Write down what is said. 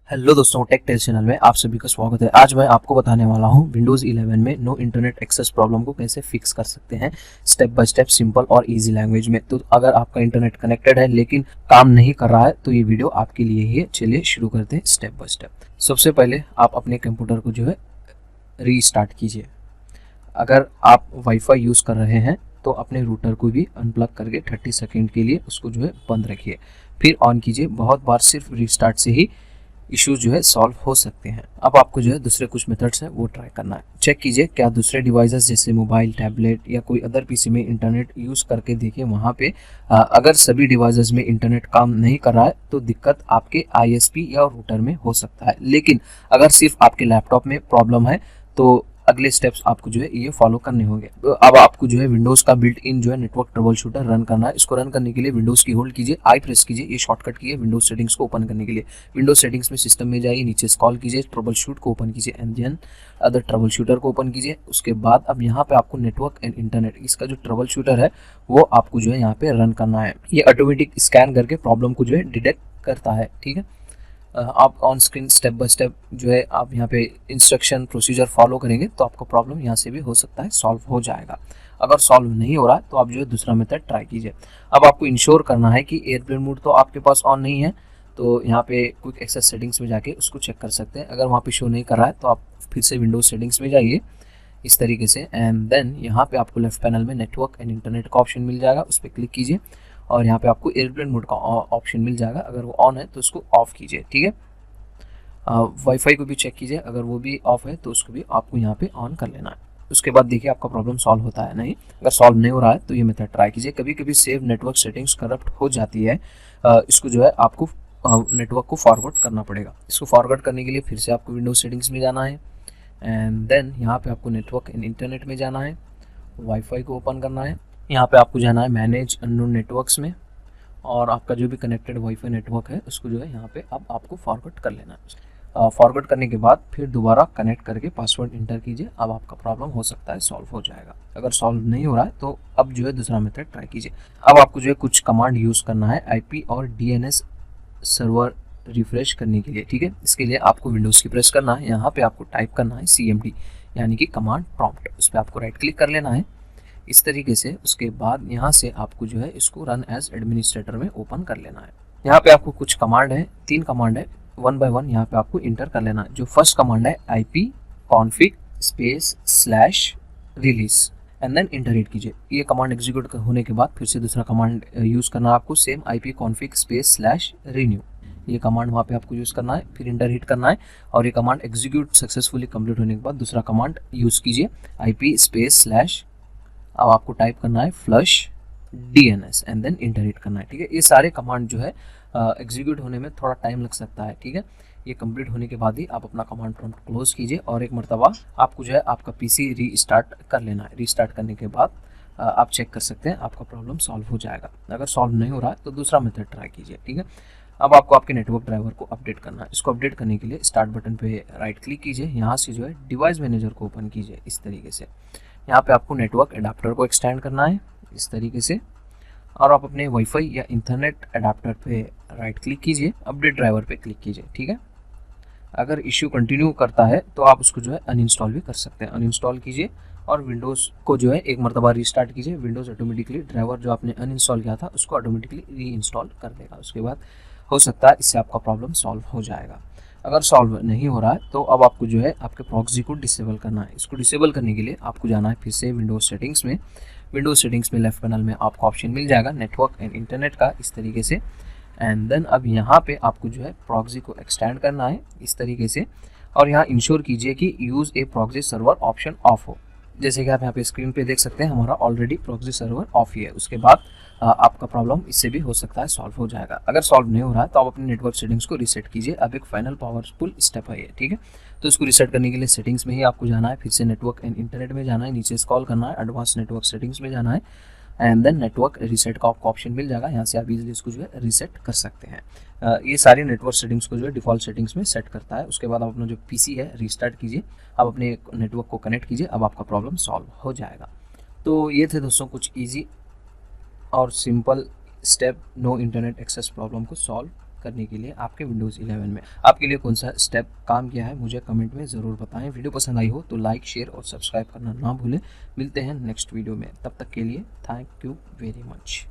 Hello दोस्तों, take tell channel में आप सभी का स्वागत है। आज मैं आपको बताने वाला हूं विंडोज़ 11 में नो इंटरनेट एक्सेस प्रॉब्लम को कैसे फिक्स कर सकते हैं स्टेप बाय स्टेप, सिंपल और इजी लैंग्वेज में। तो अगर आपका इंटरनेट कनेक्टेड है लेकिन काम नहीं कर रहा है तो ये वीडियो आपके लिए ही है। चलिए शुरू करते हैं स्टेप बाय स्टेप। सबसे पहले आप अपने कंप्यूटर को जो है रीस्टार्ट कीजिए। अगर आप वाईफाई यूज़ कर रहे हैं तो अपने रूटर को भी अनप्लग करके 30 सेकेंड के लिए उसको जो है बंद रखिए, फिर ऑन कीजिए। बहुत बार सिर्फ रीस्टार्ट से ही इश्यूज जो है सॉल्व हो सकते हैं। अब आपको जो है दूसरे कुछ मेथड्स हैं वो ट्राई करना है। चेक कीजिए क्या दूसरे डिवाइसेस जैसे मोबाइल, टैबलेट या कोई अदर पीसी में इंटरनेट यूज़ करके देखिए वहाँ पे अगर सभी डिवाइसेस में इंटरनेट काम नहीं कर रहा है तो दिक्कत आपके आईएसपी या रूटर में हो सकता है। लेकिन अगर सिर्फ आपके लैपटॉप में प्रॉब्लम है तो अगले स्टेप्स आपको जो है ये फॉलो करने होंगे। तो अब आपको जो है विंडोज़ का बिल्ट इन जो है नेटवर्क ट्रबल शूटर रन करना है। इसको रन करने के लिए विंडोज़ की होल्ड कीजिए, आई प्रेस कीजिए, ये शॉर्टकट की है विंडोज सेटिंग्स को ओपन करने के लिए। विंडोज सेटिंग्स में सिस्टम में जाइए, नीचे स्क्रॉल कीजिए, ट्रबल शूट को ओपन कीजिए and then other troubleshooter को ओपन कीजिए। उसके बाद अब यहाँ पे आपको नेटवर्क एंड इंटरनेट, इसका जो ट्रबल शूटर है वो आपको जो है यहाँ पे रन करना है। ये ऑटोमेटिक स्कैन करके प्रॉब्लम को जो है डिटेक्ट करता है। ठीक है, आप on screen step by step जो है आप यहाँ पे इंस्ट्रक्शन प्रोसीजर फॉलो करेंगे तो आपका प्रॉब्लम यहाँ से भी हो सकता है सॉल्व हो जाएगा। अगर सॉल्व नहीं हो रहा तो आप जो है दूसरा मेथड ट्राई कीजिए। अब आपको इंश्योर करना है कि एयरप्लेन मोड तो आपके पास ऑन नहीं है, तो यहाँ पे क्विक एक्सेस सेटिंग्स में जाके उसको चेक कर सकते हैं। अगर वहाँ पे शो नहीं कर रहा है तो आप फिर से विंडोज सेटिंग्स में जाइए इस तरीके से एंड देन यहाँ पे आपको लेफ्ट पैनल में नेटवर्क एंड इंटरनेट का ऑप्शन मिल जाएगा, उस पर क्लिक कीजिए और यहाँ पे आपको एयरप्लेन मोड का ऑप्शन मिल जाएगा। अगर वो ऑन है तो उसको ऑफ कीजिए। ठीक है, वाईफाई को भी चेक कीजिए, अगर वो भी ऑफ है तो उसको भी आपको यहाँ पे ऑन कर लेना है। उसके बाद देखिए आपका प्रॉब्लम सॉल्व होता है नहीं। अगर सॉल्व नहीं हो रहा है तो ये मेथड ट्राई कीजिए। कभी कभी सेव नेटवर्क सेटिंग्स करप्ट हो जाती है, इसको जो है आपको नेटवर्क को फॉरवर्ड करना पड़ेगा। इसको फॉरवर्ड करने के लिए फिर से आपको विंडोज सेटिंग्स में जाना है एंड देन यहाँ पे आपको नेटवर्क एंड इंटरनेट में जाना है, वाईफाई को ओपन करना है। यहाँ पे आपको जाना है मैनेज अननोन नेटवर्क्स में और आपका जो भी कनेक्टेड वाईफाई नेटवर्क है उसको जो है यहाँ पे अब आपको फॉरवर्ड कर लेना है। फॉरवर्ड करने के बाद फिर दोबारा कनेक्ट करके पासवर्ड इंटर कीजिए। अब आपका प्रॉब्लम हो सकता है सॉल्व हो जाएगा। अगर सॉल्व नहीं हो रहा है तो अब जो है दूसरा मेथड ट्राई कीजिए। अब आपको जो है कुछ कमांड यूज़ करना है आईपी और डीएनएस सर्वर रिफ्रेश करने के लिए। ठीक है, इसके लिए आपको विंडोज़ की प्रेस करना है, यहाँ पे आपको टाइप करना है CMD यानी कि कमांड प्रॉम्प्ट। उस पर आपको राइट क्लिक कर लेना है इस तरीके से। उसके बाद यहाँ से आपको जो है इसको रन एज एडमिनिस्ट्रेटर में ओपन कर लेना है। यहाँ पे आपको कुछ कमांड है, 3 कमांड है, वन बाय वन यहाँ पे आपको इंटर कर लेना है। जो फर्स्ट कमांड है IP config space slash release and then enter hit कीजिए। ये कमांड एग्जीक्यूट होने के बाद फिर से दूसरा कमांड यूज़ करना है आपको, same IP config space slash renew. ये कमांड वहाँ पे आपको यूज़ करना है, फिर इंटर हिट करना है और ये कमांड एग्जीक्यूट सक्सेसफुली कंप्लीट होने के बाद दूसरा कमांड यूज़ कीजिए IP स्पेस स्लैश, अब आपको टाइप करना है flush DNS and then enter hit करना है। ठीक है, ये सारे कमांड जो है एग्जीक्यूट होने में थोड़ा टाइम लग सकता है। ठीक है, ये कंप्लीट होने के बाद ही आप अपना कमांड प्रॉम्प्ट क्लोज कीजिए और एक मरतबा आपको जो है आपका पीसी रीस्टार्ट कर लेना है। रीस्टार्ट करने के बाद आप चेक कर सकते हैं आपका प्रॉब्लम सॉल्व हो जाएगा। अगर सॉल्व नहीं हो रहा है तो दूसरा मेथड ट्राई कीजिए। ठीक है, अब आपको आपके नेटवर्क ड्राइवर को अपडेट करना है। इसको अपडेट करने के लिए स्टार्ट बटन पे राइट क्लिक कीजिए, यहाँ से जो है डिवाइस मैनेजर को ओपन कीजिए इस तरीके से। यहाँ पे आपको नेटवर्क एडाप्टर को एक्सटेंड करना है इस तरीके से और आप अपने वाईफाई या इंटरनेट एडाप्टर पे राइट क्लिक कीजिए, अपडेट ड्राइवर पे क्लिक कीजिए। ठीक है, अगर इश्यू कंटिन्यू करता है तो आप उसको जो है अनइंस्टॉल भी कर सकते हैं। अनइंस्टॉल कीजिए और विंडोज़ को जो है एक मरतबा रीस्टार्ट कीजिए। विंडोज़ ऑटोमेटिकली ड्राइवर जो आपने अनइंस्टॉल किया था उसको ऑटोमेटिकली री इंस्टॉल कर देगा। उसके बाद हो सकता है इससे आपका प्रॉब्लम सॉल्व हो जाएगा। अगर सॉल्व नहीं हो रहा है तो अब आपको जो है आपके प्रॉक्सी को डिसेबल करना है। इसको डिसेबल करने के लिए आपको जाना है फिर से विंडोज सेटिंग्स में। विंडोज सेटिंग्स में लेफ्ट पैनल में आपको ऑप्शन मिल जाएगा नेटवर्क एंड इंटरनेट का इस तरीके से एंड देन अब यहाँ पे आपको जो है प्रॉक्सी को एक्सटेंड करना है इस तरीके से और यहाँ इंश्योर कीजिए कि use A proxy server option of हो। जैसे कि आप यहाँ पे स्क्रीन पे देख सकते हैं हमारा ऑलरेडी प्रॉक्सी सर्वर ऑफ ही है। उसके बाद आपका प्रॉब्लम इससे भी हो सकता है सॉल्व हो जाएगा। अगर सॉल्व नहीं हो रहा है तो आप अपने नेटवर्क सेटिंग्स को रीसेट कीजिए। अब एक फाइनल पावरफुल स्टेप है ये। ठीक है, तो इसको रीसेट करने के लिए सेटिंग्स में ही आपको जाना है, फिर से नेटवर्क एंड इंटरनेट में जाना है, नीचे स्क्रॉल करना है, एडवांस नेटवर्क सेटिंग्स में जाना है एंड देन नेटवर्क रीसेट का आपको ऑप्शन मिल जाएगा। यहाँ से आप इजीली इसको जो है रीसेट कर सकते हैं। ये सारी नेटवर्क सेटिंग्स को जो है डिफॉल्ट सेटिंग्स में सेट करता है। उसके बाद आप अपना जो पीसी है रीस्टार्ट कीजिए, आप अपने नेटवर्क को कनेक्ट कीजिए, अब आपका प्रॉब्लम सॉल्व हो जाएगा। तो ये थे दोस्तों कुछ ईजी और simple step no internet access problem को सॉल्व करने के लिए आपके विंडोज़ 11 में। आपके लिए कौन सा स्टेप काम किया है मुझे कमेंट में ज़रूर बताएं। वीडियो पसंद आई हो तो लाइक, शेयर और सब्सक्राइब करना ना भूलें। मिलते हैं नेक्स्ट वीडियो में, तब तक के लिए थैंक यू वेरी मच।